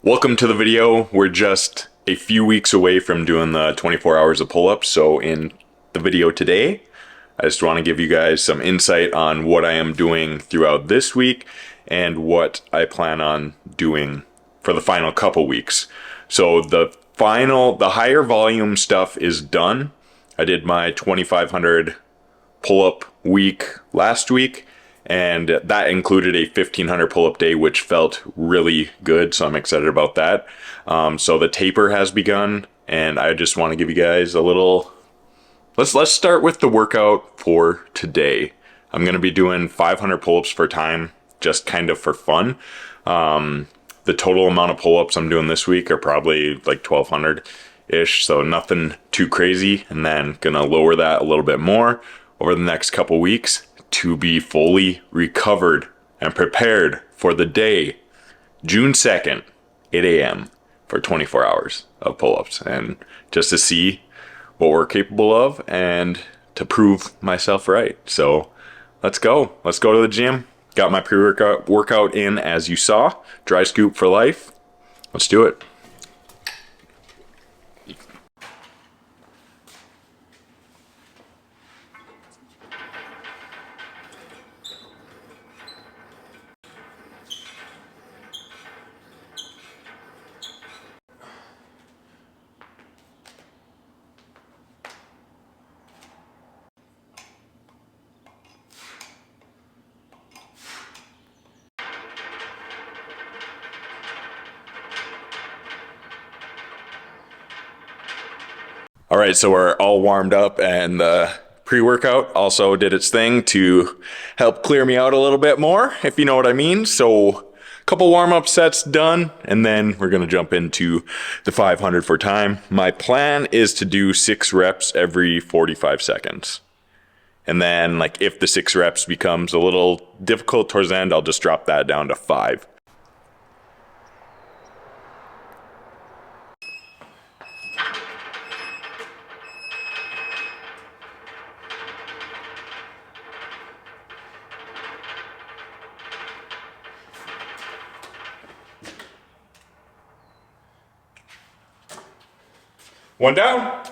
Welcome to the video. We're just a few weeks away from doing the 24 hours of pull-ups. So in the video today, I just want to give you guys some insight on what I am doing throughout this week and what I plan on doing for the final couple weeks. So the higher volume stuff is done. I did my 2,500 pull-up week last week, and that included a 1,500 pull-up day, which felt really good, so I'm excited about that. So the taper has begun, and I just want to give you guys a little... Let's start with the workout for today. I'm going to be doing 500 pull-ups for time, just kind of for fun. The total amount of pull-ups I'm doing this week are probably like 1,200-ish, so nothing too crazy, and then going to lower that a little bit more over the next couple weeks to be fully recovered and prepared for the day, June 2nd, 8 a.m. for 24 hours of pull-ups, and just to see what we're capable of and to prove myself right. So let's go to the gym. Got my pre-workout in, as you saw. Dry scoop for life. Let's do it. All right, so we're all warmed up, and the pre-workout also did its thing to help clear me out a little bit more, if you know what I mean. So a couple warm-up sets done, and then we're gonna jump into the 500 for time. My plan is to do 6 reps every 45 seconds. And then, like, if the 6 reps becomes a little difficult towards the end, I'll just drop that down to 5. One down.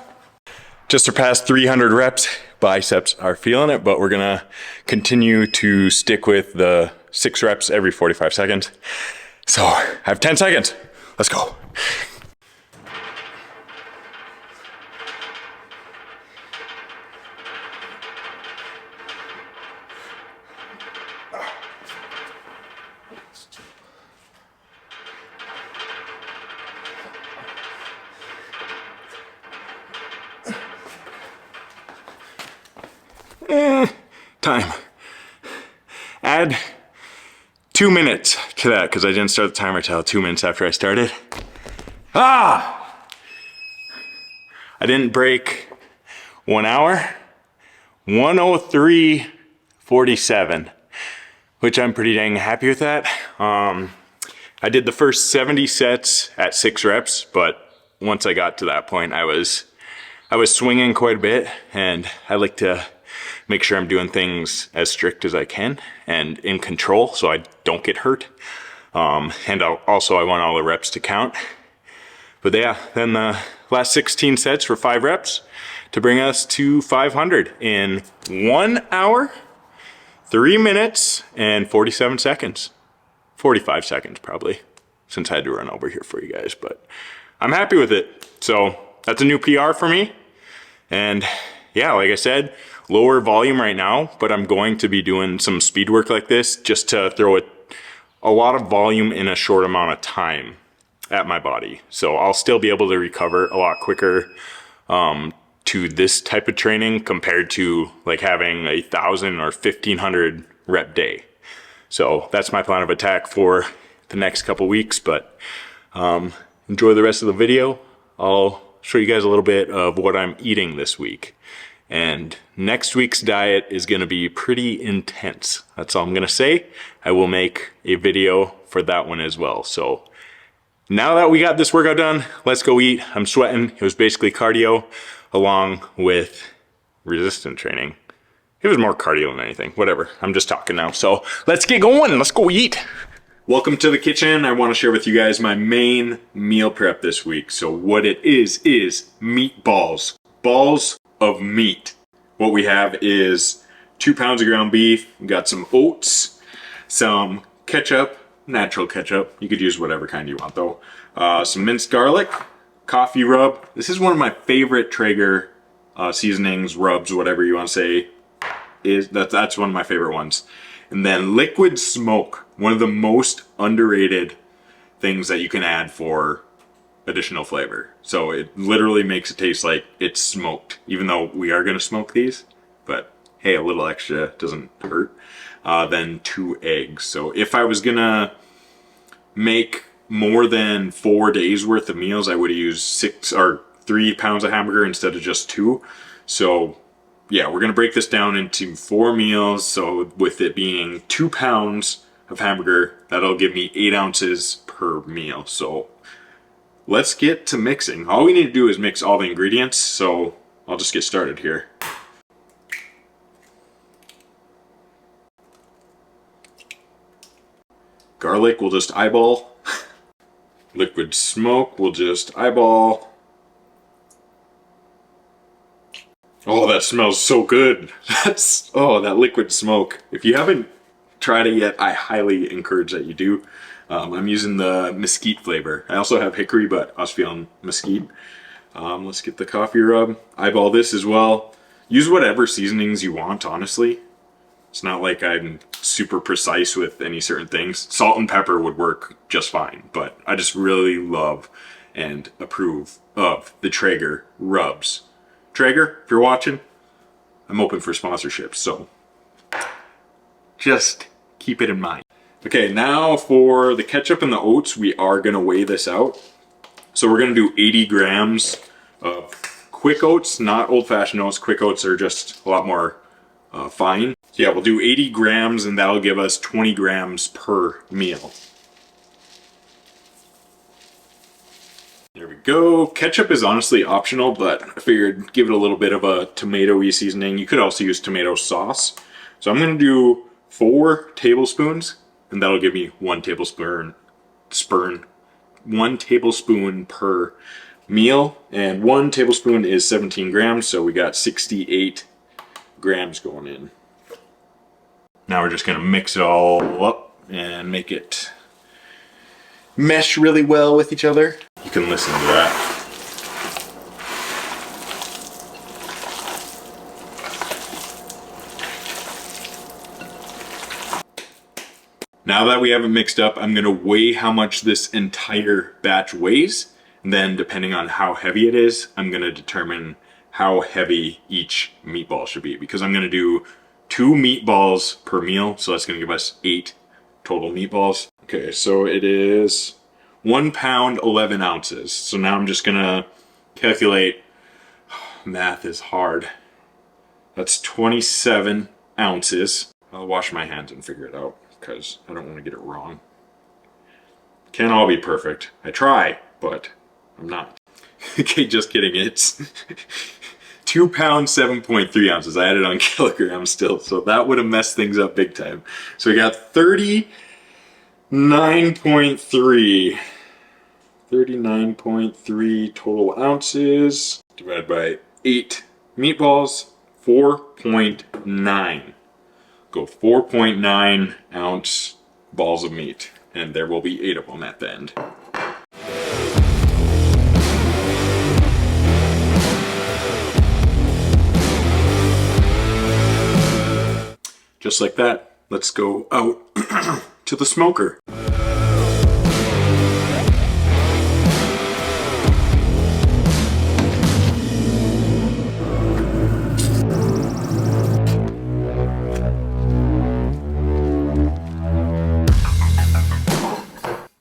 Just surpassed 300 reps. Biceps are feeling it, but we're gonna continue to stick with the 6 reps every 45 seconds. So I have 10 seconds. Let's go. Time. Add 2 minutes to that because I didn't start the timer till 2 minutes after I started. I didn't break 1 hour. 1:03:47, which I'm pretty dang happy with that. I did the first 70 sets at 6 reps, but once I got to that point, I was swinging quite a bit, and I like to make sure I'm doing things as strict as I can and in control so I don't get hurt. And I want all the reps to count. But yeah, then the last 16 sets for 5 reps to bring us to 500 in 1 hour, 3 minutes, and 47 seconds. 45 seconds probably, since I had to run over here for you guys, but I'm happy with it. So that's a new PR for me. And yeah, like I said, lower volume right now, but I'm going to be doing some speed work like this just to throw a lot of volume in a short amount of time at my body. So I'll still be able to recover a lot quicker to this type of training compared to like having 1,000 or 1,500 rep day. So that's my plan of attack for the next couple weeks, but enjoy the rest of the video. I'll show you guys a little bit of what I'm eating this week. And next week's diet is gonna be pretty intense. That's all I'm gonna say. I will make a video for that one as well. So now that we got this workout done, let's go eat. I'm sweating. It was basically cardio along with resistance training. It was more cardio than anything. Whatever, I'm just talking now. So let's get going, let's go eat. Welcome to the kitchen. I wanna share with you guys my main meal prep this week. So what it is meatballs, balls of meat. What we have is 2 pounds of ground beef. We got some oats, some ketchup, natural ketchup. You could use whatever kind you want though. Some minced garlic, coffee rub. This is one of my favorite Traeger seasonings, rubs, whatever you want to say. That's one of my favorite ones. And then liquid smoke, one of the most underrated things that you can add for additional flavor. So it literally makes it taste like it's smoked, even though we are gonna smoke these, but hey, a little extra doesn't hurt. Then 2 eggs. So if I was gonna make more than 4 days worth of meals, I would have used 6 or 3 pounds of hamburger instead of just 2. So yeah, we're gonna break this down into 4 meals. So with it being 2 pounds of hamburger, that'll give me 8 ounces per meal. So let's get to mixing. All we need to do is mix all the ingredients. So I'll just get started here. Garlic, we'll just eyeball. Liquid smoke, we'll just eyeball. Oh, that smells so good. That liquid smoke. If you haven't tried it yet, I highly encourage that you do. I'm using the mesquite flavor. I also have hickory, but I was feeling mesquite. Let's get the coffee rub. Eyeball this as well. Use whatever seasonings you want, honestly. It's not like I'm super precise with any certain things. Salt and pepper would work just fine, but I just really love and approve of the Traeger rubs. Traeger, if you're watching, I'm open for sponsorships, so just keep it in mind. Okay, now for the ketchup and the oats, we are gonna weigh this out. So we're gonna do 80 grams of quick oats, not old-fashioned oats. Quick oats are just a lot more fine. So yeah, we'll do 80 grams and that'll give us 20 grams per meal. There we go. Ketchup is honestly optional, but I figured give it a little bit of a tomato-y seasoning. You could also use tomato sauce. So I'm gonna do 4 tablespoons and that'll give me 1 tablespoon per meal, and 1 tablespoon is 17 grams, so we got 68 grams going in. Now we're just gonna mix it all up and make it mesh really well with each other. You can listen to that. Now that we have it mixed up, I'm gonna weigh how much this entire batch weighs. And then depending on how heavy it is, I'm gonna determine how heavy each meatball should be, because I'm gonna do 2 meatballs per meal. So that's gonna give us 8 total meatballs. Okay, so it is 1 pound, 11 ounces. So now I'm just gonna calculate. Math is hard. That's 27 ounces. I'll wash my hands and figure it out because I don't want to get it wrong. Can't all be perfect. I try, but I'm not. Okay, just kidding. It's 2 pounds, 7.3 ounces. I added on kilograms still, so that would have messed things up big time. So we got 39.3 total ounces divided by 8 meatballs, 4.9. Go 4.9 ounce balls of meat, and there will be 8 of them at the end. Just like that, let's go out to the smoker.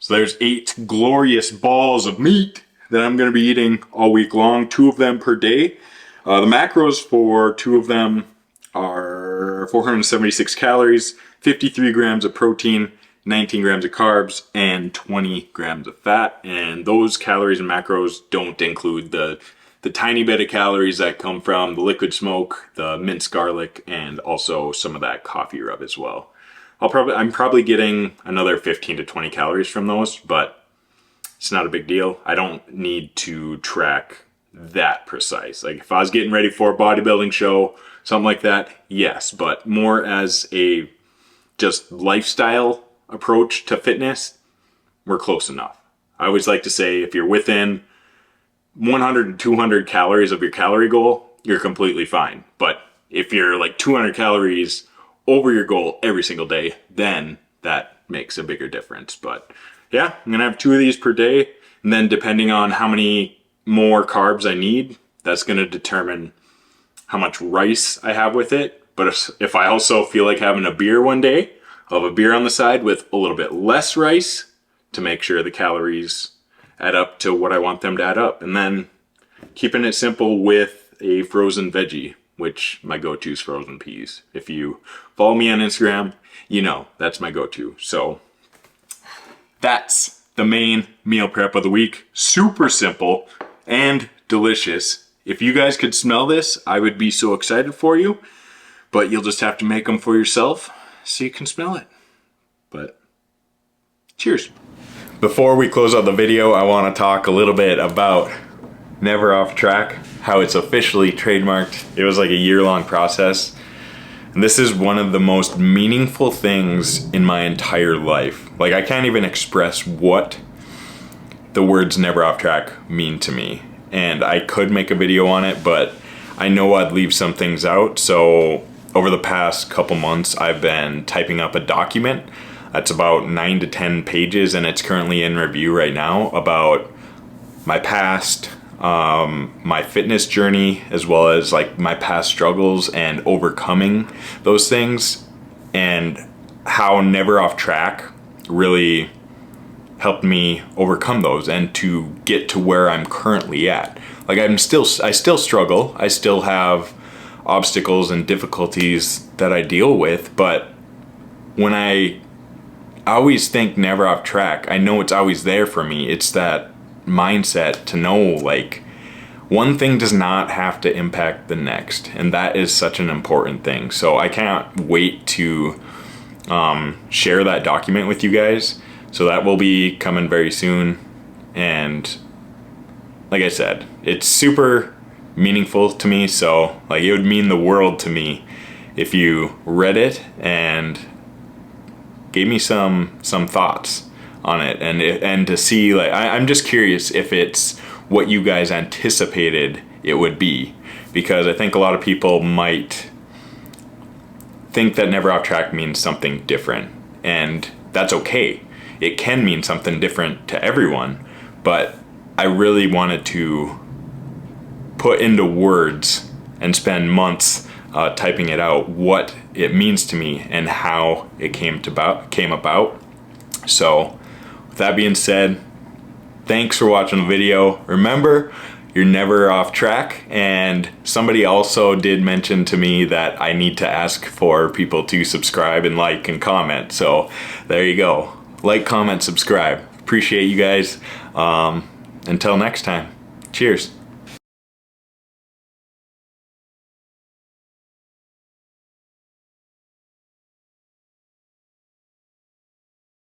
So there's 8 glorious balls of meat that I'm gonna be eating all week long, 2 of them per day. The macros for 2 of them are 476 calories, 53 grams of protein, 19 grams of carbs, and 20 grams of fat. And those calories and macros don't include the tiny bit of calories that come from the liquid smoke, the minced garlic, and also some of that coffee rub as well. I'm probably getting another 15 to 20 calories from those, but it's not a big deal. I don't need to track that precise. Like if I was getting ready for a bodybuilding show, something like that, yes, but more as a just lifestyle approach to fitness, we're close enough. I always like to say if you're within 100 to 200 calories of your calorie goal, you're completely fine. But if you're like 200 calories over your goal every single day, then that makes a bigger difference. But yeah, I'm gonna have 2 of these per day, and then depending on how many more carbs I need, that's gonna determine how much rice I have with it. But if I also feel like having a beer one day, I'll have a beer on the side with a little bit less rice to make sure the calories add up to what I want them to add up. And then keeping it simple with a frozen veggie, which my go-to is frozen peas. If you follow me on Instagram, you know that's my go-to. So that's the main meal prep of the week. Super simple and delicious. If you guys could smell this, I would be so excited for you, but you'll just have to make them for yourself so you can smell it. But cheers. Before we close out the video, I want to talk a little bit about Never Off Track, how it's officially trademarked. It was like a year-long process. And this is one of the most meaningful things in my entire life. Like I can't even express what the words Never Off Track mean to me. And I could make a video on it, but I know I'd leave some things out. So over the past couple months, I've been typing up a document that's about 9 to 10 pages, and it's currently in review right now about my past, my fitness journey, as well as like my past struggles and overcoming those things, and how Never Off Track really helped me overcome those and to get to where I'm currently at. Like I still struggle. I still have obstacles and difficulties that I deal with, but when I always think Never Off Track, I know it's always there for me. It's that mindset to know like one thing does not have to impact the next, and that is such an important thing. So I can't wait to share that document with you guys. So that will be coming very soon, and like I said, it's super meaningful to me. So like it would mean the world to me if you read it and gave me some thoughts on it, and to see like I'm just curious if it's what you guys anticipated it would be, because I think a lot of people might think that Never Off Track means something different, and that's okay. It can mean something different to everyone, but I really wanted to put into words and spend months typing it out what it means to me and how it came about. So with that being said, thanks for watching the video. Remember, you're never off track. And somebody also did mention to me that I need to ask for people to subscribe and like and comment. So there you go. Like, comment, subscribe. Appreciate you guys. Until next time, cheers.